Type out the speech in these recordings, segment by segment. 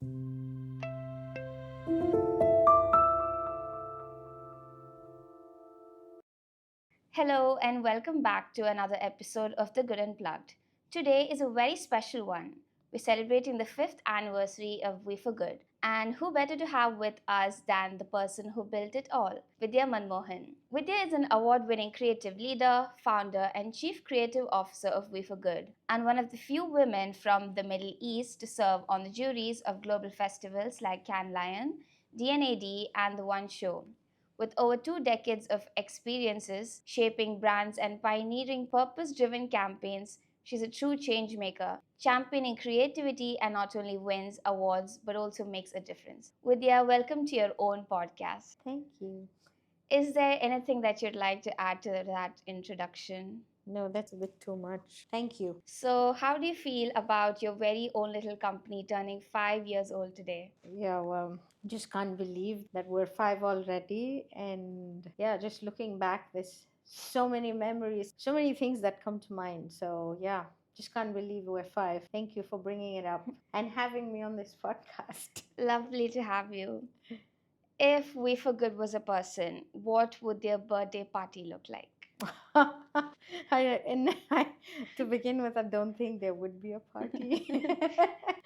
Hello, and welcome back to another episode of The Good Unplugged. Today is a very special one. We're celebrating the fifth anniversary of V4GOOD, and who better to have with us than the person who built it all, Vidya Manmohan. Vidya is an award winning creative leader, founder, and chief creative officer of V4GOOD, and one of the few women from the Middle East to serve on the juries of global festivals like Cannes Lion, DNAD, and The One Show. With over 2 decades of experiences shaping brands and pioneering purpose driven campaigns, she's a true change maker, championing creativity and not only wins awards but also makes a difference. Vidya, welcome to your own podcast. Thank you. Is there anything that you'd like to add to that introduction? No, that's a bit too much. Thank you. So, how do you feel about your very own little company turning 5 years old today? Yeah, well, just can't believe that we're five already. And yeah, just looking back, there's so many memories, so many things that come to mind. So yeah, just can't believe we're five. Thank you for bringing it up and having me on this podcast. Lovely to have you. If We For Good was a person, what would their birthday party look like? To begin with, I don't think there would be a party.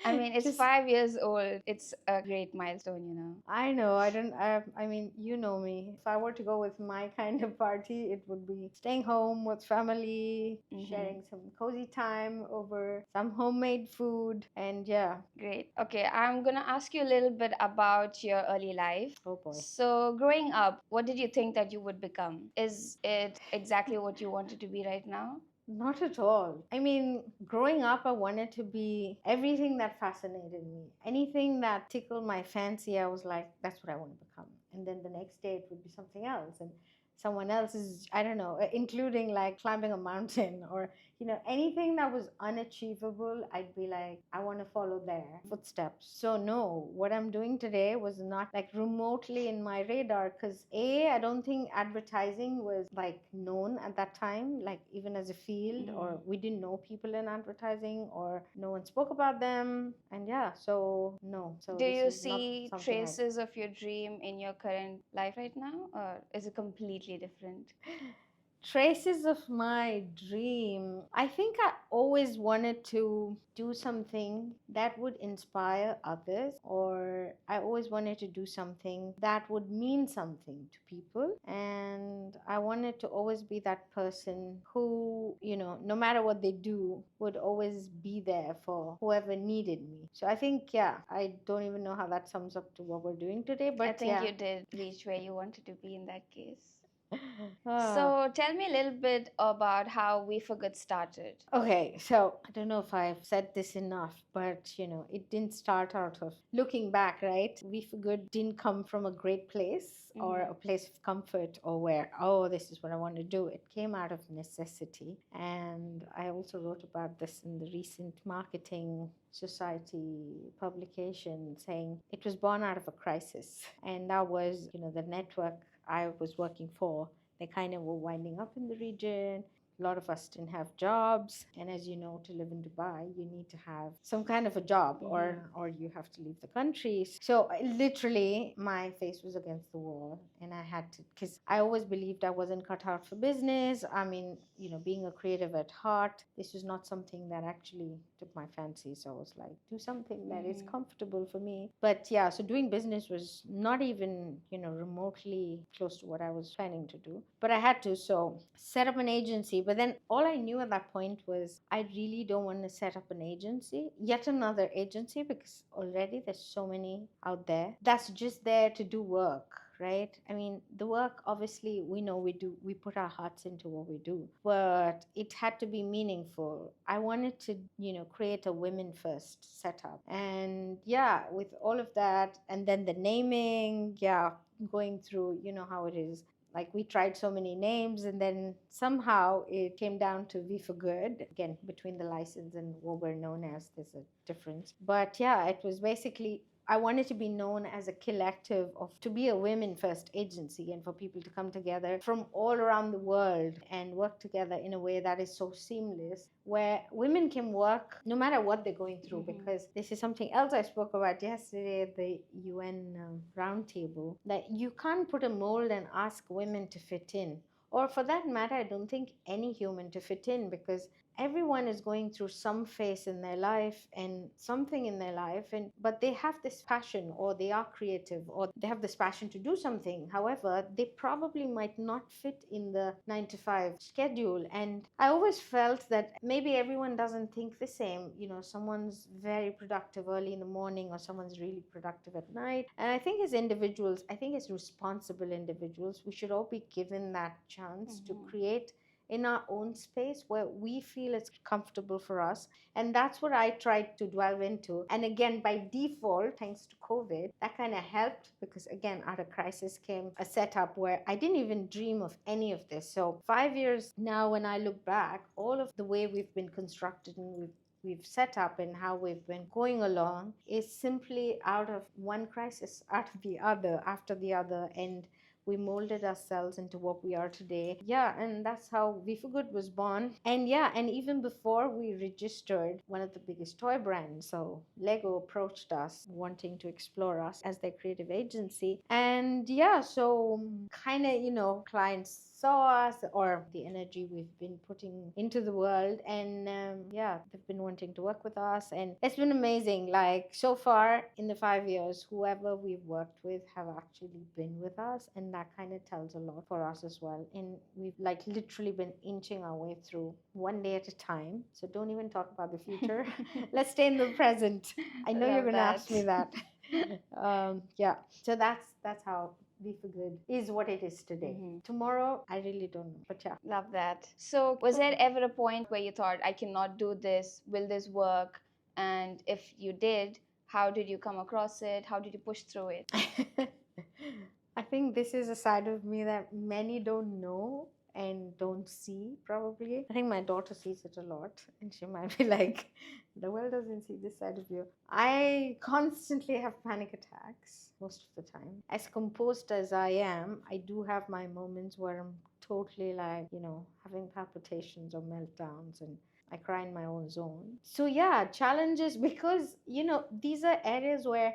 I mean, it's Just 5 years old. It's a great milestone, you know. I know. I don't. I mean, you know me. If I were to go with my kind of party, it would be staying home with family, Hmm. sharing some cozy time over some homemade food, and yeah. Great. Okay, I'm gonna ask you a little bit about your early life. Oh boy. So, growing up, what did you think that you would become? Is it exactly what you wanted to be right now? Not at all. I mean, growing up, I wanted to be everything that fascinated me. Anything that tickled my fancy, I was like, that's what I want to become. And then the next day, it would be something else. And someone else's, I don't know, including like climbing a mountain or, anything that was unachievable, I'd be like, I want to follow their footsteps. So, no, what I'm doing today was not like remotely in my radar because I don't think advertising was like known at that time, like even as a field, or we didn't know people in advertising, or no one spoke about them. And yeah, so no, so Do this you is not see something I traces of your dream in your current life right now, or is it completely different? traces of my dream. I think I always wanted to do something that would inspire others, or I always wanted to do something that would mean something to people. And I wanted to always be that person who, no matter what they do, would always be there for whoever needed me. So I think, yeah, I don't even know how that sums up to what we're doing today, I but think yeah. you did reach where you wanted to be in that case. Ah. So tell me a little bit about how We For Good started. Okay, so I don't know if I've said this enough, but it didn't start out of looking back, right? We for Good didn't come from a great place or Mhm. a place of comfort or where, oh, this is what I want to do. It came out of necessity. And I also wrote about this in the recent Marketing Society publication, saying it was born out of a crisis. And that was, the network I was working for. They kind of were winding up in the region. A lot of us didn't have jobs, and as you know, to live in Dubai you need to have some kind of a job, or you have to leave the country. So literally my face was against the wall, and I had to, because I always believed I wasn't cut out for business. I mean, being a creative at heart, this was not something that actually took my fancy. So I was like, do something that is comfortable for me. But yeah, so doing business was not even remotely close to what I was planning to do, but I had to. So set up an agency. But then all I knew at that point was I really don't want to set up an agency, yet another agency, because already there's so many out there that's just there to do work, right? I mean, the work, obviously, we know we put our hearts into what we do, but it had to be meaningful. I wanted to, create a women first setup. And yeah, with all of that, and then the naming, yeah, going through, how it is, like we tried so many names, and then somehow it came down to V for Good. Again, between the license and what we're known as, there's a difference. But yeah, it was basically I wanted to be known as a collective of, to be a women first agency, and for people to come together from all around the world and work together in a way that is so seamless, where women can work no matter what they're going through. Because this is something else I spoke about yesterday at the UN roundtable, that you can't put a mold and ask women to fit in. Or for that matter, I don't think any human to fit in, because everyone is going through some phase in their life and something in their life, and but they have this passion, or they are creative, or they have this passion to do something. However, they probably might not fit in the 9 to 5 schedule. And I always felt that maybe everyone doesn't think the same. Someone's very productive early in the morning, or someone's really productive at night. And I think as individuals, I think as responsible individuals, we should all be given that chance to create in our own space where we feel it's comfortable for us. And that's what I tried to delve into. And again, by default, thanks to COVID, that kind of helped, because again, out of crisis came a setup where I didn't even dream of any of this. So 5 years now, when I look back, all of the way we've been constructed and we've set up and how we've been going along is simply out of one crisis after the other after the other, and we molded ourselves into what we are today. Yeah, and that's how V4GOOD was born. And yeah, and even before we registered, one of the biggest toy brands, so Lego, approached us wanting to explore us as their creative agency. And yeah, so kind of, clients saw us, or the energy we've been putting into the world, and yeah, they've been wanting to work with us, and it's been amazing. Like, so far in the 5 years, whoever we've worked with have actually been with us, and that kind of tells a lot for us as well. And we've like literally been inching our way through one day at a time. So don't even talk about the future. Let's stay in the present. I know you're Love going to ask that. me that. Yeah, so that's how V4GOOD is what it is today. Tomorrow, I really don't know, but yeah. Love that. So, was there ever a point where you thought, I cannot do this? Will this work? And if you did, how did you come across it? How did you push through it? I think this is a side of me that many don't know and don't see, probably. I think my daughter sees it a lot, and she might be like, the world doesn't see this side of you. I constantly have panic attacks most of the time. As composed as I am, I do have my moments where I'm totally like, having palpitations or meltdowns, and I cry in my own zone. So yeah, challenges, because these are areas where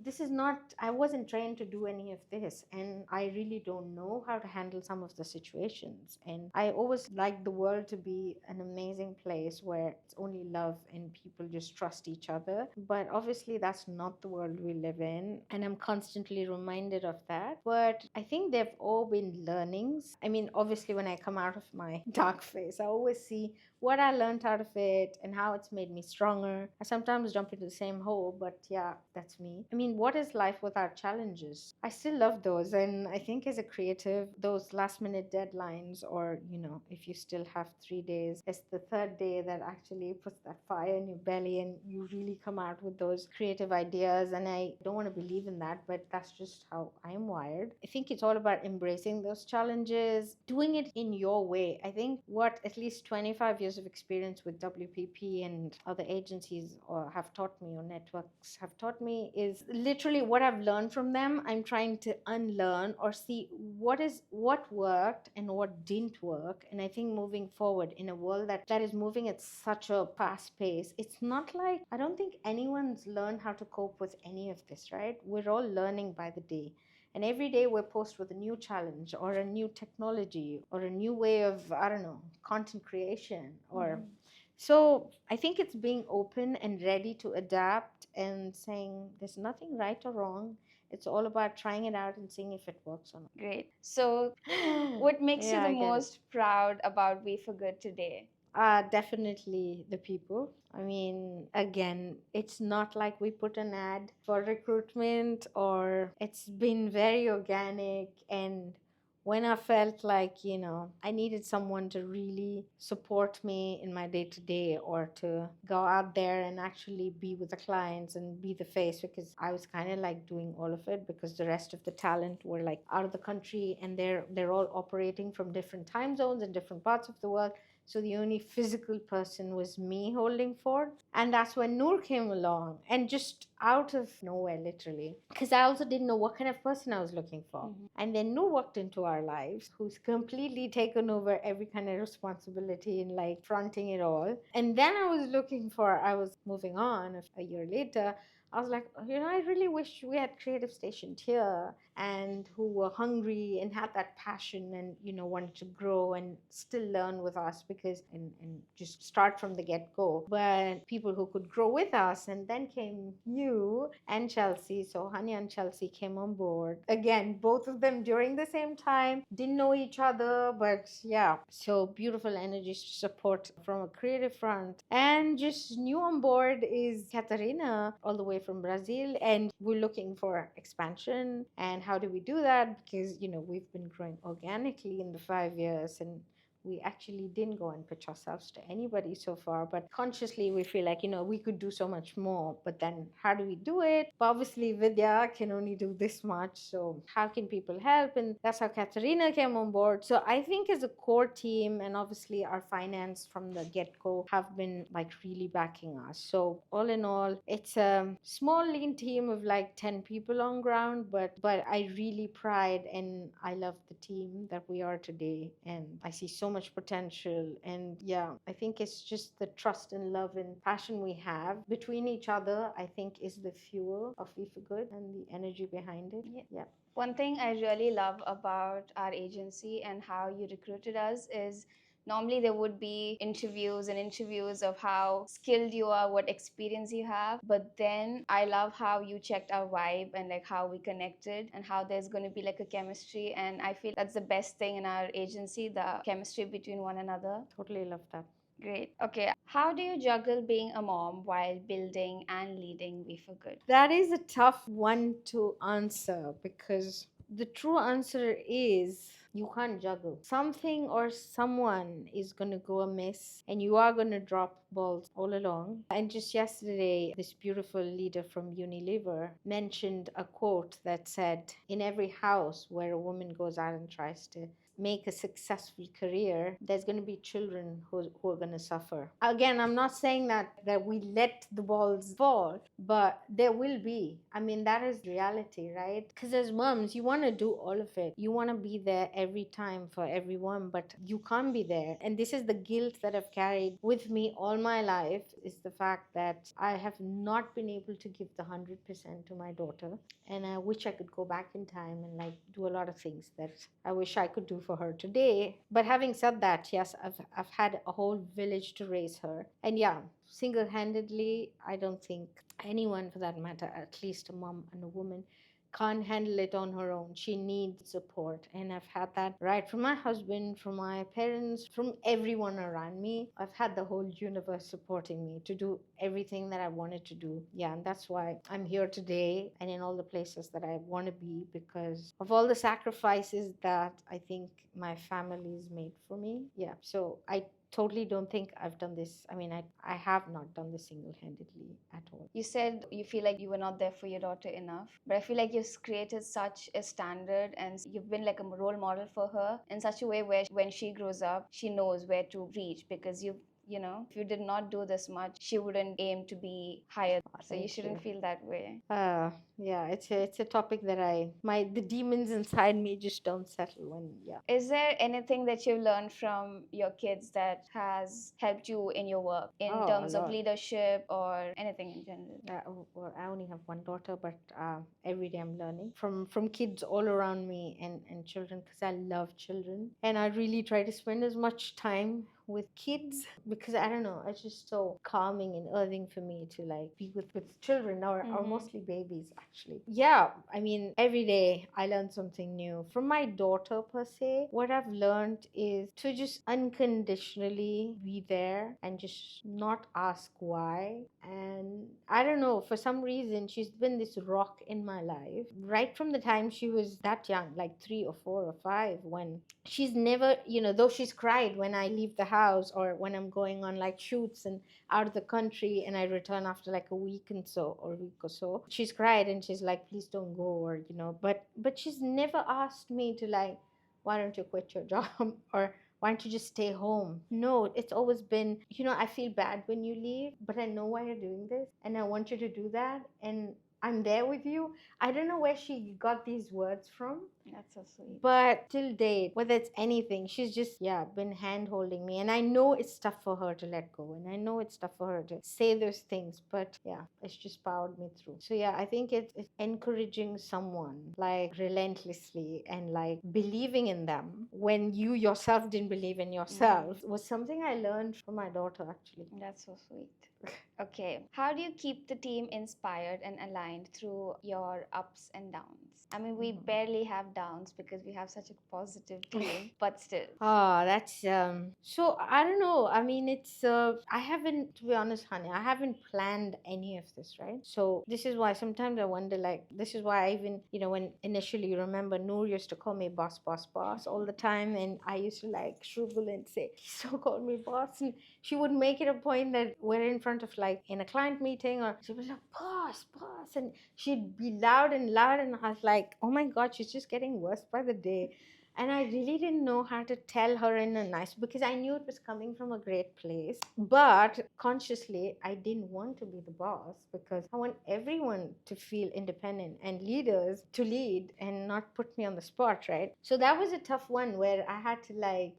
this is not, I wasn't trained to do any of this, and I really don't know how to handle some of the situations. And I always like the world to be an amazing place where it's only love and people just trust each other. But obviously that's not the world we live in, and I'm constantly reminded of that. But I think they've all been learnings. I mean, obviously when I come out of my dark phase, I always see what I learned out of it and how it's made me stronger. I sometimes jump into the same hole, but yeah, that's me. I mean, what is life without challenges? I still love those. And I think as a creative, those last minute deadlines, or, if you still have 3 days, it's the third day that actually puts that fire in your belly and you really come out with those creative ideas. And I don't want to believe in that, but that's just how I'm wired. I think it's all about embracing those challenges, doing it in your way. I think what at least 25 years of experience with WPP and other agencies have taught me, or networks have taught me, is literally what I've learned from them. I'm trying to unlearn or see what worked and what didn't work. And I think moving forward in a world that is moving at such a fast pace, it's not like, I don't think anyone's learned how to cope with any of this, right? We're all learning by the day. And every day we're posed with a new challenge or a new technology or a new way of, I don't know, content creation or so I think it's being open and ready to adapt and saying there's nothing right or wrong. It's all about trying it out and seeing if it works or not. Great. So, what makes you Yeah, the I get it. most proud about V4GOOD today? Definitely the people. I mean, again, it's not like we put an ad for recruitment, or it's been very organic. And when I felt like, I needed someone to really support me in my day to day, or to go out there and actually be with the clients and be the face, because I was kind of like doing all of it, because the rest of the talent were like out of the country, and they're all operating from different time zones in different parts of the world. So the only physical person was me holding Ford. And that's when Noor came along, and just out of nowhere, literally, because I also didn't know what kind of person I was looking for. And then Noor walked into our lives, who's completely taken over every kind of responsibility in like fronting it all. And then I was moving on a year later. I was like, I really wish we had creative stationed here and who were hungry and had that passion and, wanted to grow and still learn with us and just start from the get go. But people who could grow with us. And then came you and Chelsea. So Hania and Chelsea came on board. Again, both of them during the same time, didn't know each other, but yeah. So beautiful energy support from a creative front. And just new on board is Katarina, all the way from Brazil. And we're looking for expansion. And how do we do that? Because, we've been growing organically in the 5 years, and we actually didn't go and pitch ourselves to anybody so far, but consciously we feel like, we could do so much more. But then how do we do it? But obviously Vidya can only do this much. So how can people help? And that's how Katarina came on board. So I think as a core team, and obviously our finance from the get-go have been like really backing us. So all in all, it's a small lean team of like 10 people on ground, but I really pride and I love the team that we are today. And I see so much potential. And yeah, I think it's just the trust and love and passion we have between each other, I think, is the fuel of We for Good and the energy behind it. Yeah. One thing I really love about our agency and how you recruited us is normally there would be interviews and interviews of how skilled you are, what experience you have. But then I love how you checked our vibe and like how we connected and how there's going to be like a chemistry. And I feel that's the best thing in our agency, the chemistry between one another. Totally love that. Great. Okay. How do you juggle being a mom while building and leading We for Good? That is a tough one to answer, because the true answer is you can't juggle. Something or someone is going to go amiss, and you are going to drop balls all along. And just yesterday, this beautiful leader from Unilever mentioned a quote that said, in every house where a woman goes out and tries to make a successful career, there's going to be children who are going to suffer. Again, I'm not saying that we let the balls fall, but there will be. I mean, that is reality, right? Because as moms, you want to do all of it. You want to be there every time for everyone, but you can't be there. And this is the guilt that I've carried with me all my life, is the fact that I have not been able to give the 100% to my daughter. And I wish I could go back in time and like do a lot of things that I wish I could do for her today. But having said that, yes, I've had a whole village to raise her. And yeah, single-handedly, I don't think anyone for that matter, at least a mom and a woman, can't handle it on her own. She needs support. And I've had that right from my husband, from my parents, from everyone around me. I've had the whole universe supporting me to do everything that I wanted to do. Yeah, and that's why I'm here today and in all the places that I want to be, because of all the sacrifices that I think my family's made for me. Yeah, so I totally don't think I've done this. I mean, I have not done this single-handedly at all. You said you feel like you were not there for your daughter enough, but I feel like you've created such a standard and you've been like a role model for her in such a way where when she grows up, she knows where to reach, because if you did not do this much, she wouldn't aim to be higher. So you shouldn't feel that way. Yeah, it's a topic that the demons inside me just don't settle when, yeah. Is there anything that you've learned from your kids that has helped you in your work in Oh, a terms of lot. leadership or anything in general? Well, I only have one daughter, but every day I'm learning from kids all around me and children, because I love children, and I really try to spend as much time with kids, because I don't know, it's just so calming and earthing for me to like be with children, or mostly babies actually. Yeah, I mean, every day I learn something new from my daughter per se. What I've learned is to just unconditionally be there and just not ask why. And I don't know, for some reason she's been this rock in my life right from the time she was that young, like 3 or 4 or 5, when she's never, though she's cried when I leave the house or when I'm going on like shoots and out of the country and I return after like a week or so. She's cried and she's like, please don't go, but she's never asked me to like, why don't you quit your job or why don't you just stay home? No, it's always been, I feel bad when you leave, but I know why you're doing this and I want you to do that. And I'm there with you. I don't know where she got these words from, That's so sweet. but till date, whether it's anything, she's just, yeah, been hand holding me. And I know it's tough for her to let go. And I know it's tough for her to say those things. But yeah, it's just powered me through. So yeah, I think it's encouraging someone like relentlessly and like believing in them when you yourself didn't believe in yourself was something I learned from my daughter, actually. That's so sweet. Okay. How do you keep the team inspired and aligned through your ups and downs? I mean, we barely have downs because we have such a positive team, but still. Ah, that's so I don't know. I mean, it's I haven't, to be honest, honey, I haven't planned any of this, right? So this is why sometimes I wonder, like, this is why I even, when initially, you remember, Noor used to call me boss, boss, boss all the time, and I used to like shrivel and say, he so called me boss, and she would make it a point that we're in front of like in a client meeting, or she was like, boss, boss, and she'd be loud and loud, and I was like, oh my god, she's just getting worse by the day. And I really didn't know how to tell her in a nice, because I knew it was coming from a great place. But consciously, I didn't want to be the boss because I want everyone to feel independent and leaders to lead and not put me on the spot, right? So that was a tough one where I had to, like,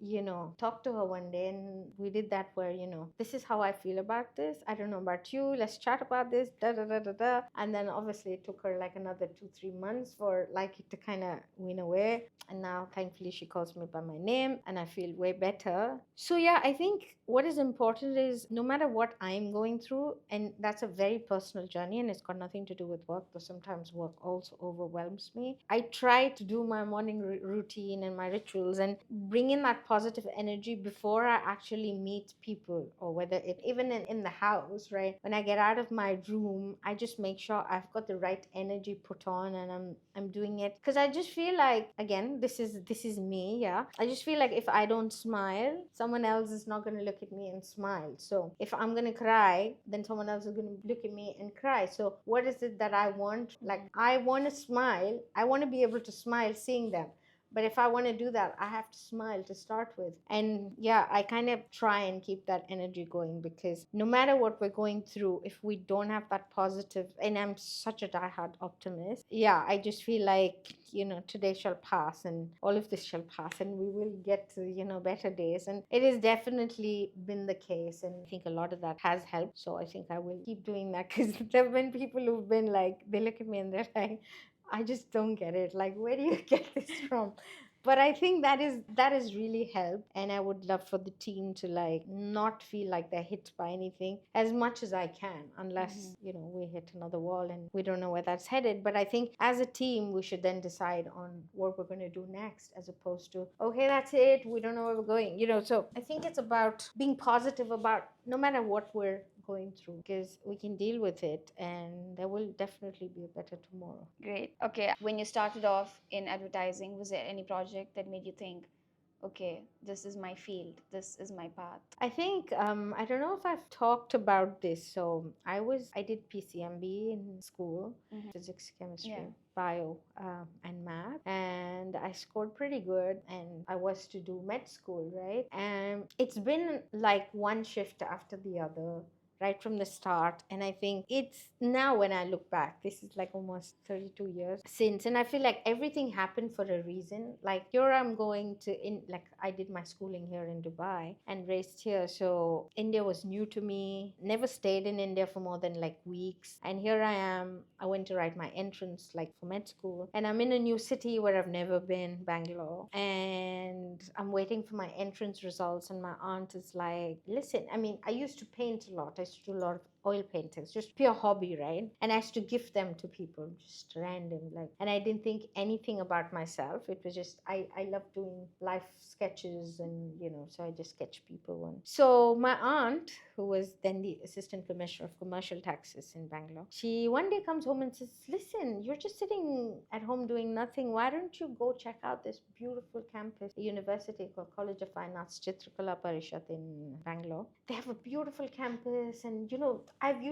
talk to her one day, and we did that where, this is how I feel about this. I don't know about you. Let's chat about this. Da da da da da. And then obviously it took her like another 2-3 months for like it to kind of win away. And now thankfully she calls me by my name and I feel way better. So yeah, I think what is important is no matter what I'm going through, and that's a very personal journey and it's got nothing to do with work, though sometimes work also overwhelms me. I try to do my morning routine and my rituals and bring in that positive energy before I actually meet people, or whether it even in the house, right? When I get out of my room, I just make sure I've got the right energy put on and I'm doing it because I just feel like, again, this is me, yeah. I just feel like if I don't smile, someone else is not going to look at me and smile. So if I'm going to cry, then someone else is going to look at me and cry. So what is it that I want? Like, I want to smile. I want to be able to smile seeing them. But if I want to do that, I have to smile to start with. And yeah, I kind of try and keep that energy going because no matter what we're going through, if we don't have that positive, and I'm such a diehard optimist, yeah, I just feel like, today shall pass and all of this shall pass and we will get to, better days. And it has definitely been the case. And I think a lot of that has helped. So I think I will keep doing that because there have been people who've been like, they look at me and they're like, I just don't get it. Like, where do you get this from? But I think that is really helped, and I would love for the team to like not feel like they're hit by anything as much as I can, unless we hit another wall and we don't know where that's headed. But I think as a team, we should then decide on what we're going to do next, as opposed to, okay, that's it, we don't know where we're going. So I think it's about being positive about no matter what we're going through, because we can deal with it and there will definitely be a better tomorrow. Great. Okay. When you started off in advertising, was there any project that made you think, okay, this is my field, this is my path? I think I don't know if I've talked about this. So I did PCMB in school, physics, chemistry, Yeah. bio, and math, and I scored pretty good. And I was to do med school, right? And it's been like one shift after the other, right from the start. And I think it's now, when I look back, this is like almost 32 years since, and I feel like everything happened for a reason. Like, here I'm going to, in like, I did my schooling here in Dubai and raised here, so India was new to me. Never stayed in India for more than like weeks, and here I am. I went to write my entrance like for med school, and I'm in a new city where I've never been, Bangalore, and I'm waiting for my entrance results. And my aunt is like, listen, I mean, I used to paint a lot. I used to do a lot of oil paintings, just pure hobby, right? And I used to gift them to people, just random, like. And I didn't think anything about myself. It was just I love doing life sketches, and so I just sketch people. And so my aunt, who was then the assistant commissioner of commercial taxes in Bangalore, she one day comes home and says, listen, you're just sitting at home doing nothing. Why don't you go check out this beautiful campus, a university called College of Fine Arts, Chitrakala Parishad in Bangalore. They have a beautiful campus, and I've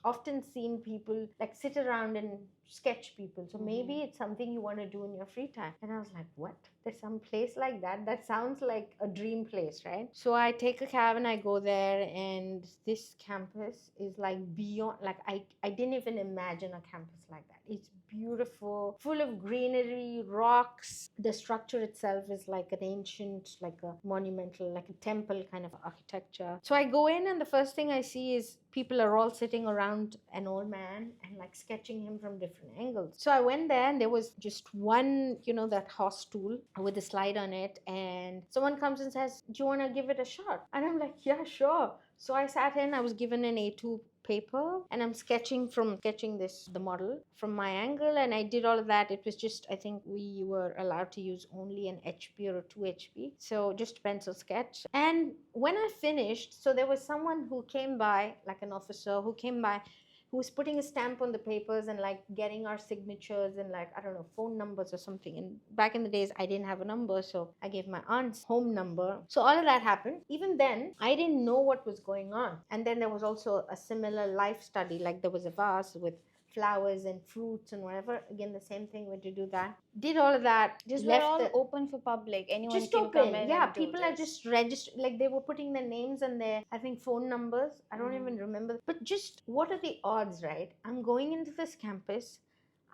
often seen people like sit around and sketch people. So maybe it's something you want to do in your free time. And I was like, what? There's some place like that? That sounds like a dream place, right? So I take a cab and I go there, and this campus is like beyond, like I didn't even imagine a campus like that. It's beautiful, full of greenery, rocks. The structure itself is like an ancient, like a monumental, like a temple kind of architecture. So I go in, and the first thing I see is people are all sitting around an old man and like sketching him from different angles. So I went there, and there was just one, that horse stool with a slide on it, and someone comes and says, do you want to give it a shot? And I'm like, yeah, sure. So I sat in, I was given an A2 paper, and I'm sketching the model from my angle, and I did all of that. It was just, I think we were allowed to use only an HP or a 2 HP, so just pencil sketch. And when I finished, so there was someone who came by, like an officer who came by, who was putting a stamp on the papers and like getting our signatures and like, I don't know, phone numbers or something. And back in the days, I didn't have a number, so I gave my aunt's home number. So all of that happened. Even then, I didn't know what was going on. And then there was also a similar life study, like there was a vase with flowers and fruits and whatever. Again, the same thing, we had to do that. Did all of that. These were Left all the open for public. Anyone just can come open. in Yeah, and do people are this. just registered, like they were putting their names and their, I think, phone numbers. I don't even remember. But just what are the odds, right? I'm going into this campus.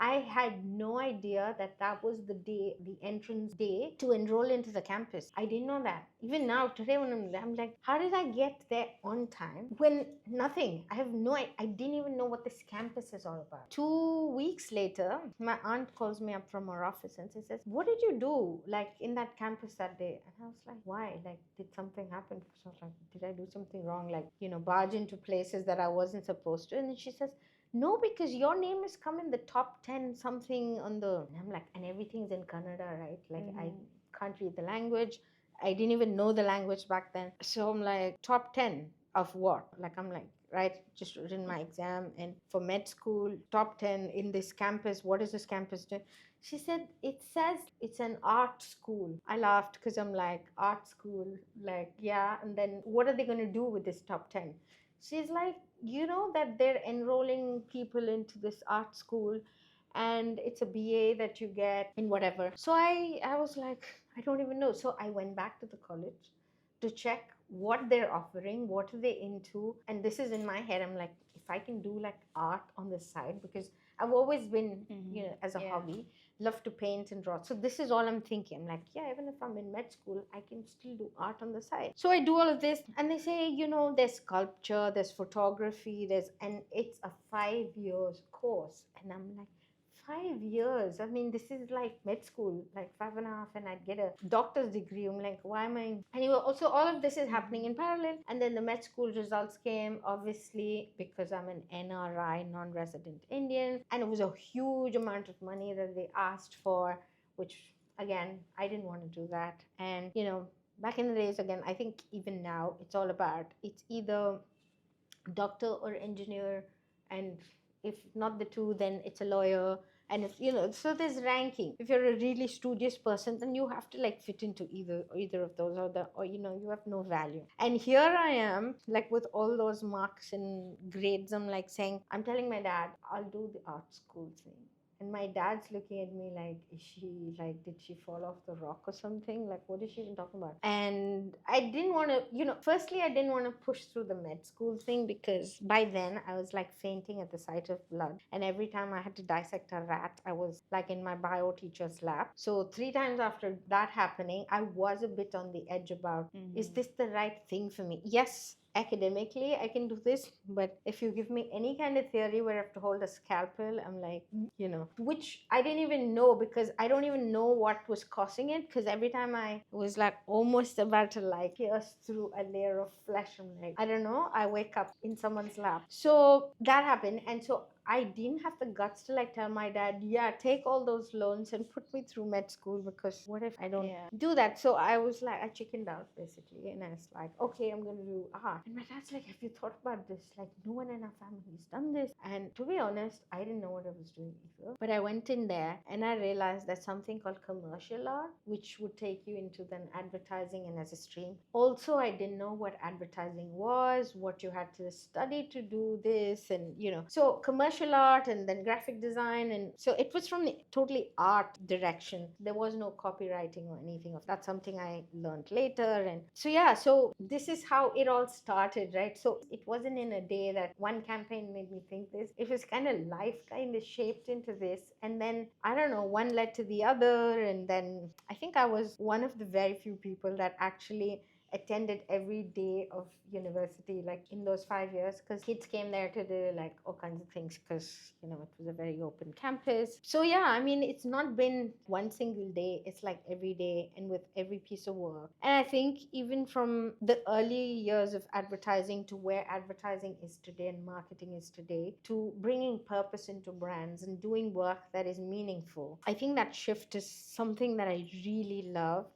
I had no idea that that was the day, the entrance day to enroll into the campus. I didn't know that. Even now, today, when I'm like, how did I get there on time when nothing? I have no, I didn't even know what this campus is all about. 2 weeks later, my aunt calls me up from her office and she says, what did you do like in that campus that day? And I was like, why? Like, did something happen? So I was like, did I do something wrong? Like, barge into places that I wasn't supposed to? And then she says, no, because your name has come in the top 10 something on the, and I'm like, and everything's in Kannada, right? Like, I can't read the language. I didn't even know the language back then. So I'm like, top 10 of what? Like, I'm like, right, just written my exam, and for med school, top 10 in this campus. What is this campus doing? She said, it says it's an art school. I laughed because I'm like, art school? Like, yeah. And then what are they going to do with this top 10? She's like, you know that they're enrolling people into this art school, and it's a BA that you get in whatever. So I was like, I don't even know. So I went back to the college to check what they're offering, what are they into. And this is in my head, I'm like, if I can do like art on the side, because I've always been, as a hobby, love to paint and draw. So this is all I'm thinking. I'm like, yeah, even if I'm in med school, I can still do art on the side. So I do all of this, and they say, there's sculpture, there's photography, and it's a 5 years course. And I'm like, 5 years? I mean, this is like med school, like 5.5, and I'd get a doctor's degree. I'm like, why am I? Anyway, also all of this is happening in parallel. And then the med school results came, obviously, because I'm an NRI, non-resident Indian, and it was a huge amount of money that they asked for, which again, I didn't want to do that. And back in the days, again, I think even now, it's either doctor or engineer, and if not the two, then it's a lawyer. And if so there's ranking. If you're a really studious person, then you have to like fit into either of those, or you have no value. And here I am, like, with all those marks and grades. I'm telling my dad, I'll do the art school thing. And my dad's looking at me like, did she fall off the rock or something? Like, what is she even talking about? And I didn't want to, firstly, I didn't want to push through the med school thing, because by then I was like fainting at the sight of blood. And every time I had to dissect a rat, I was like in my bio teacher's lap. So 3 times after that happening, I was a bit on the edge about, is this the right thing for me? Yes, academically I can do this, but if you give me any kind of theory where I have to hold a scalpel, I'm like, which I didn't even know, because I don't even know what was causing it, because every time I was like almost about to like pierce through a layer of flesh, I'm like, I don't know, I wake up in someone's lap. So that happened. And so I didn't have the guts to like tell my dad, yeah, take all those loans and put me through med school, because what if I don't do that? So I was like, I chickened out basically, and I was like, okay, I'm gonna do art. And my dad's like, have you thought about this? Like, no one in our family's done this. And to be honest, I didn't know what I was doing either. But I went in there and I realized that something called commercial art, which would take you into then advertising and as a stream. Also, I didn't know what advertising was, what you had to study to do this, and so commercial art and then graphic design. And so it was from the totally art direction. There was no copywriting or anything of that. Something I learned later. And so yeah, so this is how it all started, right? So it wasn't in a day that one campaign made me think this. It was kind of life kind of shaped into this, and then I don't know, one led to the other. And then I think I was one of the very few people that actually attended every day of university, like in those 5 years, because kids came there to do like all kinds of things, because it was a very open campus. So yeah, I mean, it's not been one single day, it's like every day and with every piece of work. And I think even from the early years of advertising to where advertising is today and marketing is today, to bringing purpose into brands and doing work that is meaningful, I think that shift is something that I really love.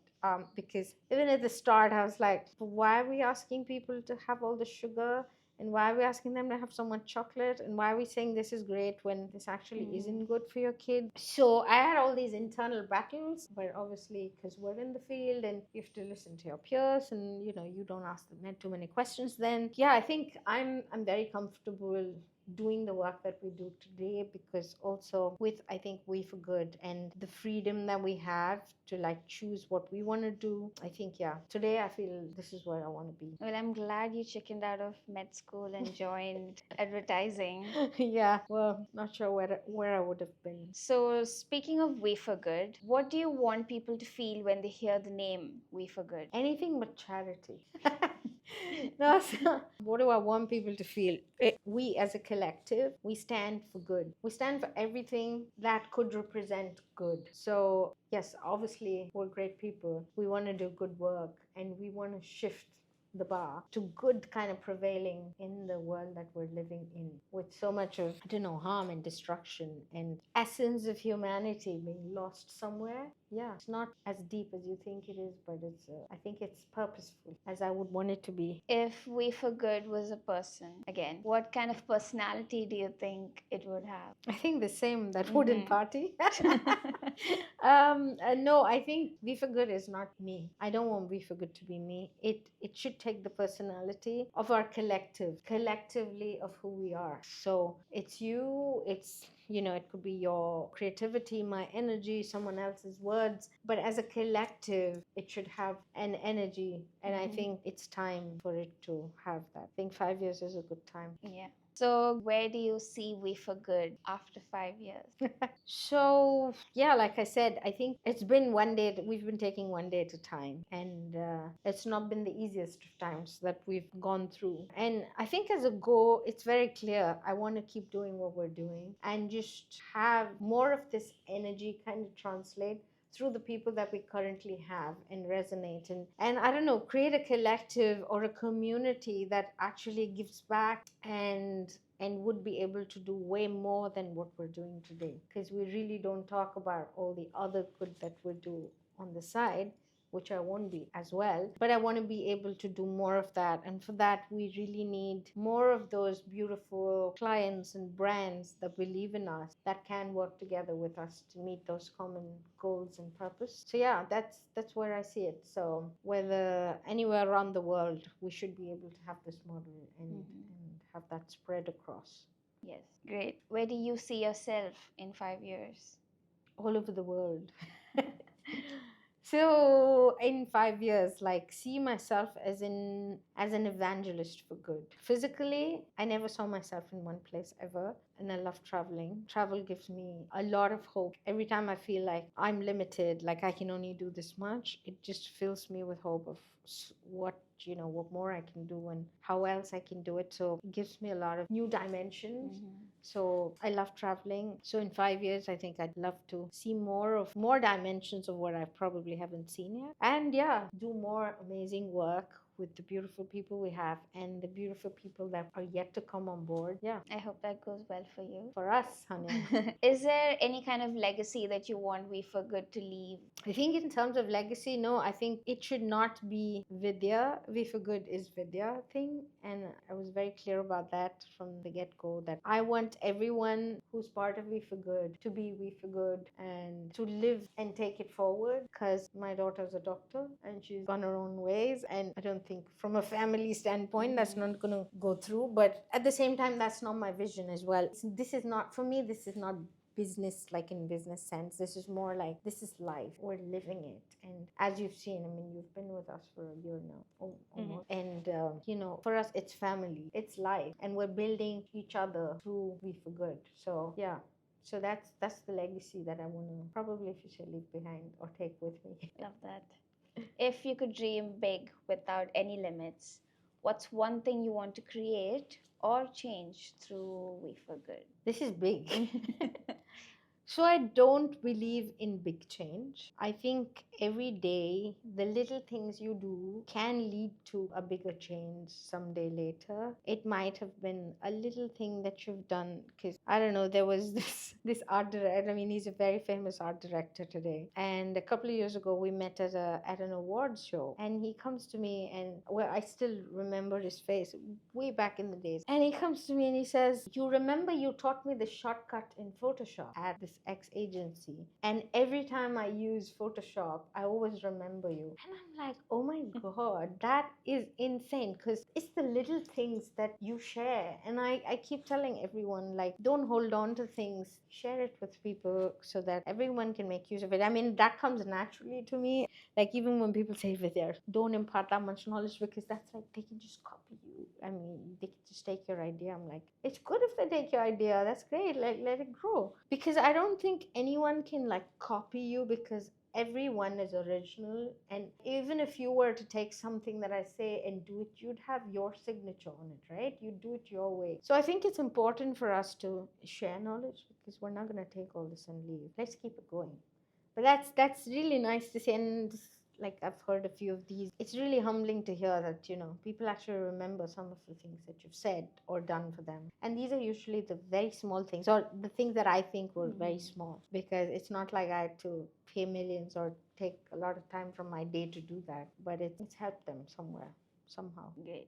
Because even at the start, I was like, why are we asking people to have all the sugar? And why are we asking them to have so much chocolate? And why are we saying this is great when this actually isn't good for your kid? So I had all these internal battles, but obviously, because we're in the field and you have to listen to your peers, and you don't ask them too many questions, then yeah, I think I'm very comfortable doing the work that we do today, because also with, I think, We for Good and the freedom that we have to like choose what we want to do, I think, yeah, today I feel this is where I want to be. Well, I'm glad you chickened out of med school and joined advertising. Yeah, well, not sure where I would have been. So, speaking of We for Good, what do you want people to feel when they hear the name We for Good? Anything but charity. No, so what do I want people to feel? We as a collective, we stand for good. We stand for everything that could represent good. So yes, obviously we're great people. We want to do good work, and we want to shift the bar to good kind of prevailing in the world that we're living in, with so much of, I don't know, harm and destruction and essence of humanity being lost somewhere. Yeah, it's not as deep as you think it is, but it's I think it's purposeful, as I would want it to be. If We for Good was a person, again, what kind of personality do you think it would have? I think the same, that wooden party. No, I think We for Good is not me. I don't want We for Good to be me. It should take the personality of our collectively of who we are. So it's you, it's it could be your creativity, my energy, someone else's words, but as a collective, it should have an energy. And I think it's time for it to have that. I think 5 years is a good time. Yeah. So, where do you see We for Good after 5 years? So, yeah, like I said, I think it's been one day, we've been taking one day at a time. And it's not been the easiest of times that we've gone through. And I think as a goal, it's very clear. I want to keep doing what we're doing and just have more of this energy kind of translate through the people that we currently have and resonate, and I don't know, create a collective or a community that actually gives back and would be able to do way more than what we're doing today, because we really don't talk about all the other good that we do on the side, which I won't be as well. But I want to be able to do more of that. And for that, we really need more of those beautiful clients and brands that believe in us, that can work together with us to meet those common goals and purpose. So yeah, that's where I see it. So whether anywhere around the world, we should be able to have this model and have that spread across. Yes, great. Where do you see yourself in 5 years? All over the world. So in 5 years, like, see myself as an evangelist for good. Physically, I never saw myself in one place ever, and I love traveling. Travel gives me a lot of hope. Every time I feel like I'm limited, like I can only do this much, it just fills me with hope of what more I can do and how else I can do it. So it gives me a lot of new dimensions. So I love traveling. So in 5 years, I think I'd love to see more dimensions of what I probably haven't seen yet. And yeah, do more amazing work with the beautiful people we have and the beautiful people that are yet to come on board. Yeah, I hope that goes well for you. for us, honey. Is there any kind of legacy that you want We for Good to leave? I think in terms of legacy, no, I think it should not be Vidya. V for Good is Vidya thing. And I was very clear about that from the get go that I want everyone who's part of V for Good to be V for Good and to live and take it forward. Because my daughter's a doctor and she's gone her own ways. And I don't think from a family standpoint that's not going to go through. But at the same time, that's not my vision as well. This is not, for me, this is not business like in business sense. This is more like this is life, we're living it. And as you've seen, I mean, you've been with us for a year now almost. And for us it's family, it's life, and we're building each other through We for Good. So yeah, so that's the legacy that I want to probably officially leave behind or take with me. Love that. If you could dream big without any limits, what's one thing you want to create or change through We for Good? This is big. So I don't believe in big change. I think every day the little things you do can lead to a bigger change someday later. It might have been a little thing that you've done because I don't know, there was this art director. I mean, he's a very famous art director today. And a couple of years ago we met at an awards show, and he comes to me, and well, I still remember his face way back in the days. And he comes to me and he says, "You remember you taught me the shortcut in Photoshop at this X agency, and every time I use Photoshop I always remember you." And I'm like, oh my god, that is insane, because it's the little things that you share. And I keep telling everyone, like, don't hold on to things, share it with people so that everyone can make use of it. I mean, that comes naturally to me. Like, even when people say, Vidya, don't impart that much knowledge, because that's like they can just copy you. I mean, they can just take your idea. I'm like, it's good if they take your idea, that's great, like, let it grow. Because I don't think anyone can like copy you, because everyone is original. And even if you were to take something that I say and do it, you'd have your signature on it, right? You do it your way. So I think it's important for us to share knowledge, because we're not going to take all this and leave. Let's keep it going. But that's really nice to see. And like, I've heard a few of these. It's really humbling to hear that, people actually remember some of the things that you've said or done for them. And these are usually the very small things, or the things that I think were very small, because it's not like I had to pay millions or take a lot of time from my day to do that. But it's helped them somewhere, somehow. Great.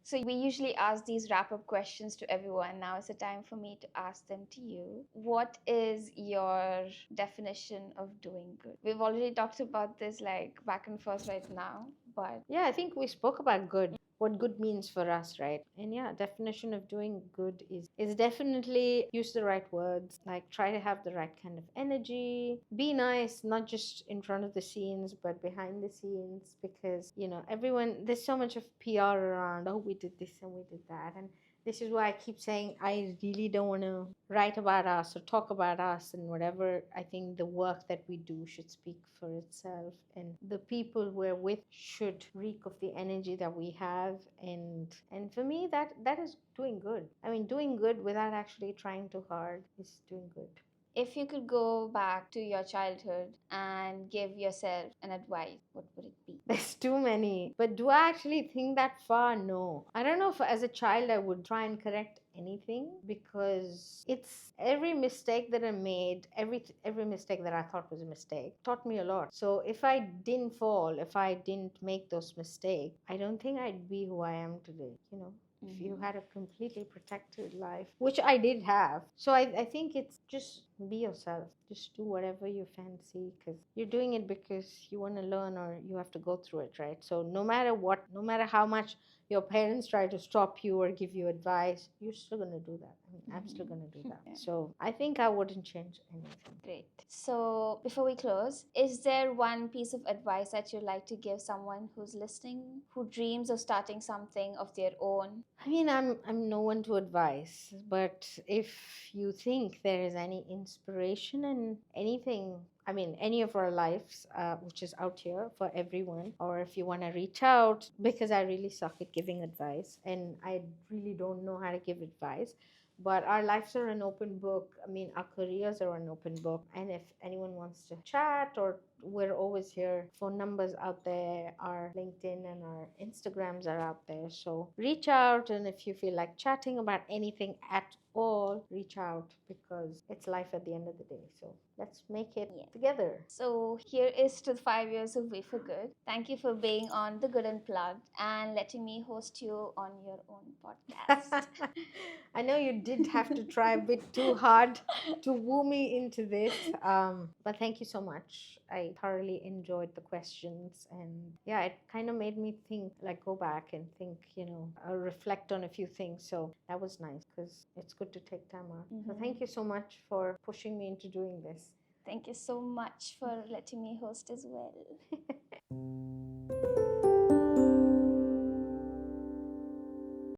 So we usually ask these wrap-up questions to everyone. Now is the time for me to ask them to you. What is your definition of doing good? We've already talked about this like back and forth right now, but yeah, I think we spoke about good, what good means for us, right? And yeah, definition of doing good is definitely use the right words, like try to have the right kind of energy, be nice, not just in front of the scenes but behind the scenes, because everyone, there's so much of PR around, oh, we did this and we did that. And this is why I keep saying I really don't want to write about us or talk about us and whatever. I think the work that we do should speak for itself, and the people we're with should reek of the energy that we have. And for me, that is doing good. I mean, doing good without actually trying too hard is doing good. if you could go back to your childhood and give yourself an advice, what would it be? There's too many. But do I actually think that far? No. I don't know if as a child I would try and correct anything, because it's every mistake that I made, every mistake that I thought was a mistake taught me a lot. So if I didn't fall, if I didn't make those mistakes, I don't think I'd be who I am today, if you had a completely protected life, which I did have. So I think it's just be yourself. Just do whatever you fancy, because you're doing it because you want to learn, or you have to go through it, right? So no matter what, no matter how much your parents try to stop you or give you advice, you're still going to do that. I mean, I'm still going to do that. Yeah. So I think I wouldn't change anything. Great. So, before we close, is there one piece of advice that you'd like to give someone who's listening, who dreams of starting something of their own? I mean, I'm no one to advise, but if you think there is any inspiration in anything, I mean, any of our lives, which is out here for everyone, or if you want to reach out, because I really suck at giving advice and I really don't know how to give advice. But our lives are an open book. I mean, our careers are an open book. And if anyone wants to chat, or we're always here. Phone numbers out there, our LinkedIn and our Instagrams are out there. So reach out. And if you feel like chatting about anything at all, reach out, because it's life at the end of the day. So let's make it Yeah. together. So here is to the 5 years of We for Good. Thank you for being on The Good Unplugged and letting me host you on your own podcast. I know you did have to try a bit too hard to woo me into this, but thank you so much. I thoroughly enjoyed the questions, and yeah, it kind of made me think, like go back and think, reflect on a few things. So that was nice, because it's good to take time out. So thank you so much for pushing me into doing this. Thank you so much for letting me host as well.